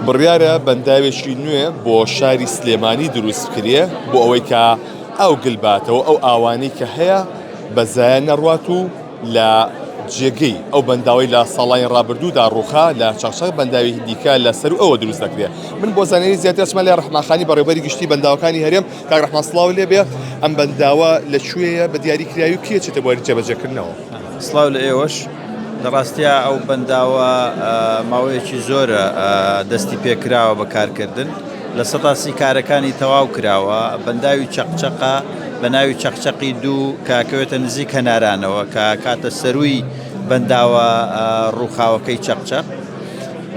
بڕیارە بەنداوێکی نوێ بۆ شاری سلێمانی دروست کرێ بۆ ئەوەی کە ئەو گلباتەوە ئەو ئاوانەی کە هەیە بەزایە نەڕوات و لە جێگەی ئەو بەنداوی لە ساڵانی ڕابردوودا ڕووخا لە چاقچاق بەنداوی دیکە لەسەر و ئەوە دروست دەکرێت. من بۆ زانینی زیاتر چمە لە ڕەحمانخانی بەڕێوەبەری گشتی بەنداوەکانی هەرێم کاک ڕەحمان سڵاو لێبێ ئەم بەنداوە لەکوێیە بە دیاریکراوی و کێ چێتە بۆ جێبەجێکردنەوە؟ سڵاو لە ئێوەش لە ڕاستیە ئەو بەنداوە ماوەیەکی زۆرە دەستی پێکراوە بە کارکردن لە سەتاسی کارەکانی تەواو کراوە. بەنداوی چەقچەقە بە ناوی چەقچەقی دوو کاکەوێتە نزیک هەنارانەوە کە کاتە سەرووی بەنداوە ڕووخاوەکەی چەقچەق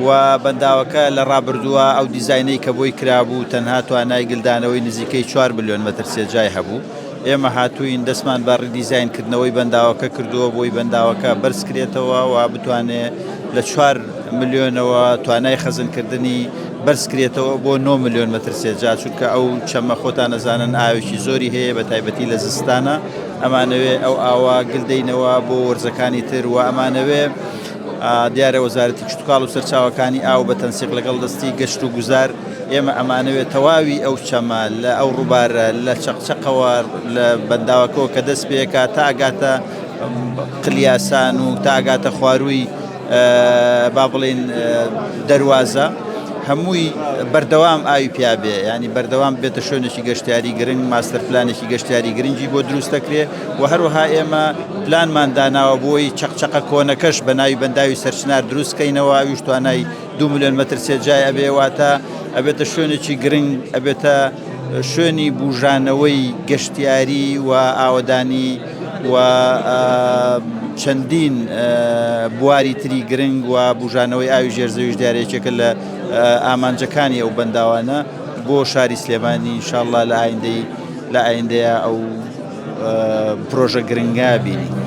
و بەنداوەکە لە ڕابردووە ئەو دیزاینەی کە بۆی کرابوو تەنها توانای گلدانەوەی نزیکەی 4 ملیۆن مەتر سێجای هەبوو. ئێمە هاتووین دەستمان بە ڕیدیزاینکردنەوەی بەنداوەکە کردووە بۆی بەنداوەکە بەرزکرێتەوە و بتوانێت لە 4 ملیۆنەوە توانای خەزنکردنی بەرزکرێتەوە بۆ 9 ملیۆن مەتر سێجا چونکە ئەو چەمە خۆتان نەزانن ئاوێکی زۆری هەیە بە تایبەتی لە زستانە ئەمانەوێ ئەو ئاوا گلدەینەوە بۆ وەرزەکانی تر و ئەمانەوێ دیارە وەزارەتی کشتتوکاڵ و سەرچاوەکانی ئاو بە تەنسیق لەگەڵ دەستی گەشت و گوزار ئێمە ئەمانەوێت تەواوی ئەو چەمە لە ئەو ڕووبارە لە چەقچەقەوە لە بەنداوەکەەوە کە دەست پێکە تا ئاگاتە قلیاسان و تا ئاگاتە خوارووی با بڵێن دەواازە هەمووی بەردەوام ئاوی پیابێ ینی بەردەوام بێتە شوێنێکی گەشتیاری گرنگ ماستەر پلانێکی گەشتیاری گرنگی بۆ دروست دەکرێ و هەروەها ئێمە پلانمان داناوە بۆی چەقچەقە کۆنەکەش بە ناوی بەنداوی سەرچنار دروستکەینەوە ئاویش توانای 2 ملیۆن مەتر سێجای ئەبێ واتە ئەبێتە شوێنێکی گرنگ ئەبێتە شوێنی بوژانەوەی گەشتیاری و ئاوەدانی و چەندین بواری تری گرنگ و بوژانەوەی ئاوی ژێرزەویش دیارێکێکە لە ئامانجەکانی ئەو بەنداوانە بۆ شاری سلێمانی ئینشاءڵڵا لە ئایندەیە ئەو پرۆژە گرنگا بینی.